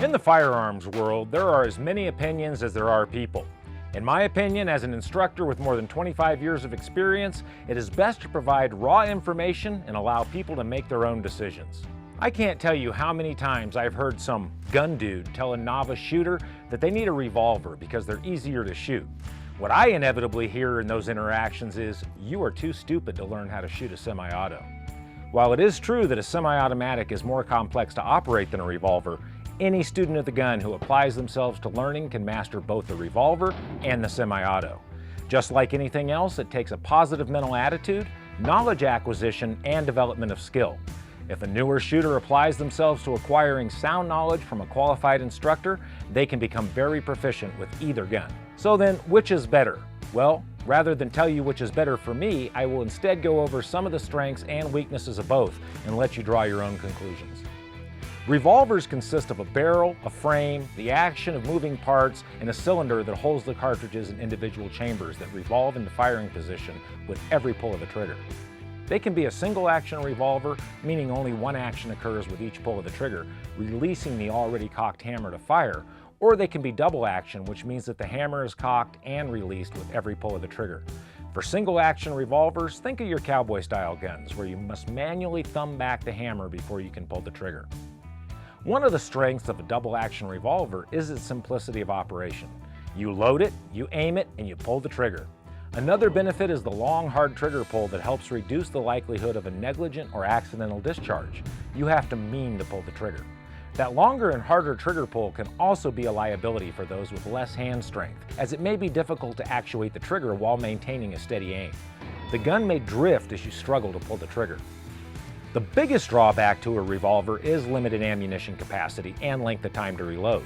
In the firearms world, there are as many opinions as there are people. In my opinion, as an instructor with more than 25 years of experience, it is best to provide raw information and allow people to make their own decisions. I can't tell you how many times I've heard some gun dude tell a novice shooter that they need a revolver because they're easier to shoot. What I inevitably hear in those interactions is, "You are too stupid to learn how to shoot a semi-auto." While it is true that a semi-automatic is more complex to operate than a revolver, any student of the gun who applies themselves to learning can master both the revolver and the semi-auto. Just like anything else, it takes a positive mental attitude, knowledge acquisition, and development of skill. If a newer shooter applies themselves to acquiring sound knowledge from a qualified instructor, they can become very proficient with either gun. So then, which is better? Well, rather than tell you which is better for me, I will instead go over some of the strengths and weaknesses of both and let you draw your own conclusions. Revolvers consist of a barrel, a frame, the action of moving parts, and a cylinder that holds the cartridges in individual chambers that revolve into firing position with every pull of the trigger. They can be a single action revolver, meaning only one action occurs with each pull of the trigger, releasing the already cocked hammer to fire, or they can be double action, which means that the hammer is cocked and released with every pull of the trigger. For single action revolvers, think of your cowboy style guns, where you must manually thumb back the hammer before you can pull the trigger. One of the strengths of a double action revolver is its simplicity of operation. You load it, you aim it, and you pull the trigger. Another benefit is the long, hard trigger pull that helps reduce the likelihood of a negligent or accidental discharge. You have to mean to pull the trigger. That longer and harder trigger pull can also be a liability for those with less hand strength, as it may be difficult to actuate the trigger while maintaining a steady aim. The gun may drift as you struggle to pull the trigger. The biggest drawback to a revolver is limited ammunition capacity and length of time to reload.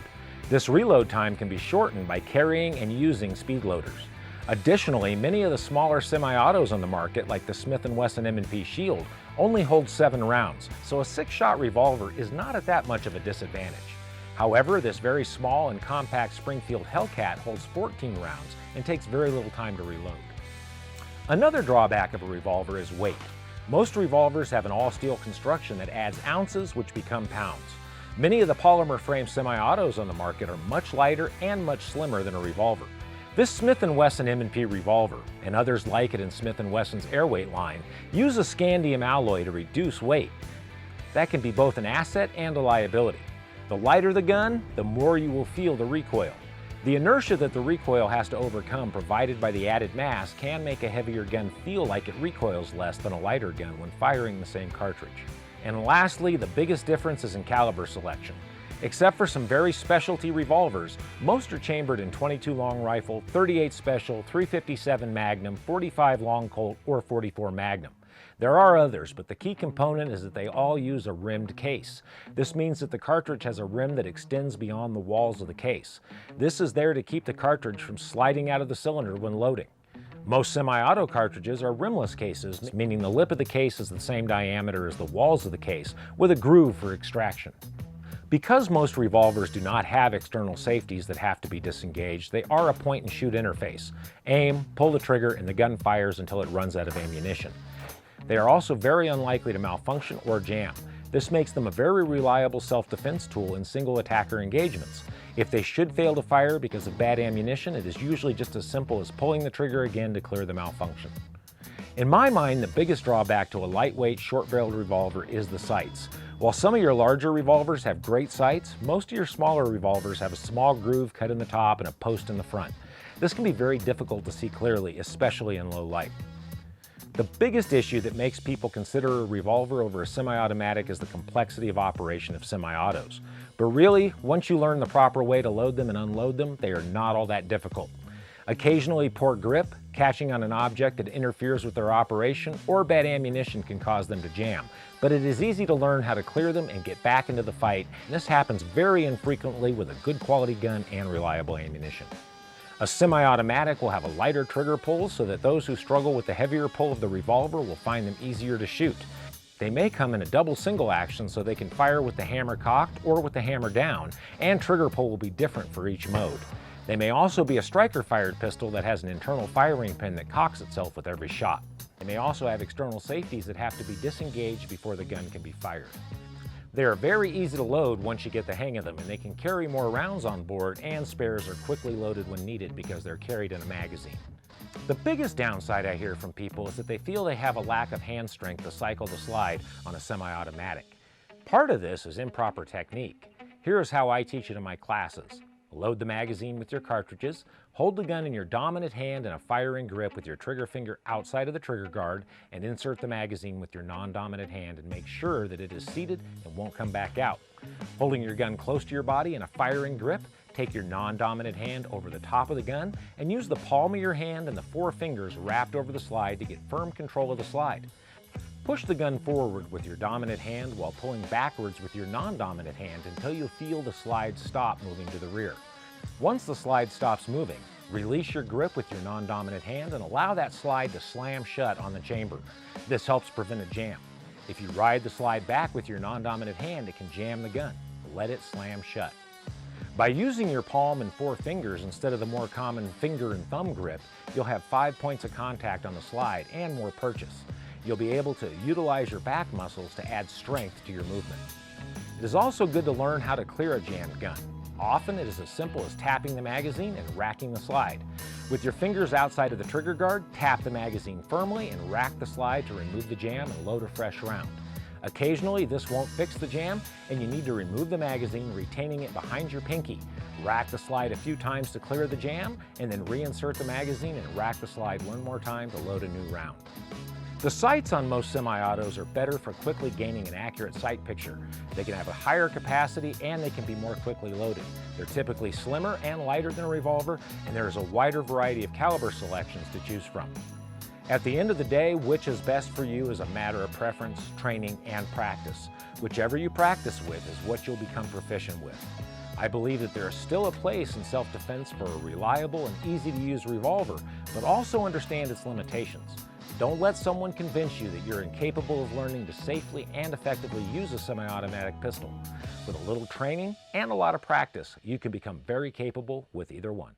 This reload time can be shortened by carrying and using speed loaders. Additionally, many of the smaller semi-autos on the market, like the Smith & Wesson M&P Shield, only hold 7 rounds, so a 6-shot revolver is not at that much of a disadvantage. However, this very small and compact Springfield Hellcat holds 14 rounds and takes very little time to reload. Another drawback of a revolver is weight. Most revolvers have an all-steel construction that adds ounces, which become pounds. Many of the polymer frame semi-autos on the market are much lighter and much slimmer than a revolver. This Smith & Wesson M&P revolver, and others like it in Smith & Wesson's Airweight line, use a scandium alloy to reduce weight. That can be both an asset and a liability. The lighter the gun, the more you will feel the recoil. The inertia that the recoil has to overcome provided by the added mass can make a heavier gun feel like it recoils less than a lighter gun when firing the same cartridge. And lastly, the biggest difference is in caliber selection. Except for some very specialty revolvers, most are chambered in .22 long rifle, .38 special, .357 Magnum, .45 long Colt, or .44 Magnum. There are others, but the key component is that they all use a rimmed case. This means that the cartridge has a rim that extends beyond the walls of the case. This is there to keep the cartridge from sliding out of the cylinder when loading. Most semi-auto cartridges are rimless cases, meaning the lip of the case is the same diameter as the walls of the case, with a groove for extraction. Because most revolvers do not have external safeties that have to be disengaged, they are a point-and-shoot interface. Aim, pull the trigger, and the gun fires until it runs out of ammunition. They are also very unlikely to malfunction or jam. This makes them a very reliable self-defense tool in single attacker engagements. If they should fail to fire because of bad ammunition, it is usually just as simple as pulling the trigger again to clear the malfunction. In my mind, the biggest drawback to a lightweight, short-barreled revolver is the sights. While some of your larger revolvers have great sights, most of your smaller revolvers have a small groove cut in the top and a post in the front. This can be very difficult to see clearly, especially in low light. The biggest issue that makes people consider a revolver over a semi-automatic is the complexity of operation of semi-autos. But really, once you learn the proper way to load them and unload them, they are not all that difficult. Occasionally, poor grip, catching on an object that interferes with their operation, or bad ammunition can cause them to jam. But it is easy to learn how to clear them and get back into the fight, and this happens very infrequently with a good quality gun and reliable ammunition. A semi-automatic will have a lighter trigger pull so that those who struggle with the heavier pull of the revolver will find them easier to shoot. They may come in a double single action so they can fire with the hammer cocked or with the hammer down, and trigger pull will be different for each mode. They may also be a striker-fired pistol that has an internal firing pin that cocks itself with every shot. They may also have external safeties that have to be disengaged before the gun can be fired. They are very easy to load once you get the hang of them, and they can carry more rounds on board, and spares are quickly loaded when needed because they're carried in a magazine. The biggest downside I hear from people is that they feel they have a lack of hand strength to cycle the slide on a semi-automatic. Part of this is improper technique. Here is how I teach it in my classes. Load the magazine with your cartridges, hold the gun in your dominant hand in a firing grip with your trigger finger outside of the trigger guard, and insert the magazine with your non-dominant hand and make sure that it is seated and won't come back out. Holding your gun close to your body in a firing grip, take your non-dominant hand over the top of the gun and use the palm of your hand and the 4 fingers wrapped over the slide to get firm control of the slide. Push the gun forward with your dominant hand while pulling backwards with your non-dominant hand until you feel the slide stop moving to the rear. Once the slide stops moving, release your grip with your non-dominant hand and allow that slide to slam shut on the chamber. This helps prevent a jam. If you ride the slide back with your non-dominant hand, it can jam the gun. Let it slam shut. By using your palm and 4 fingers instead of the more common finger and thumb grip, you'll have 5 points of contact on the slide and more purchase. You'll be able to utilize your back muscles to add strength to your movement. It is also good to learn how to clear a jammed gun. Often it is as simple as tapping the magazine and racking the slide. With your fingers outside of the trigger guard, tap the magazine firmly and rack the slide to remove the jam and load a fresh round. Occasionally this won't fix the jam and you need to remove the magazine, retaining it behind your pinky. Rack the slide a few times to clear the jam and then reinsert the magazine and rack the slide one more time to load a new round. The sights on most semi-autos are better for quickly gaining an accurate sight picture. They can have a higher capacity and they can be more quickly loaded. They're typically slimmer and lighter than a revolver, and there is a wider variety of caliber selections to choose from. At the end of the day, which is best for you is a matter of preference, training, and practice. Whichever you practice with is what you'll become proficient with. I believe that there is still a place in self-defense for a reliable and easy-to-use revolver, but also understand its limitations. Don't let someone convince you that you're incapable of learning to safely and effectively use a semi-automatic pistol. With a little training and a lot of practice, you can become very capable with either one.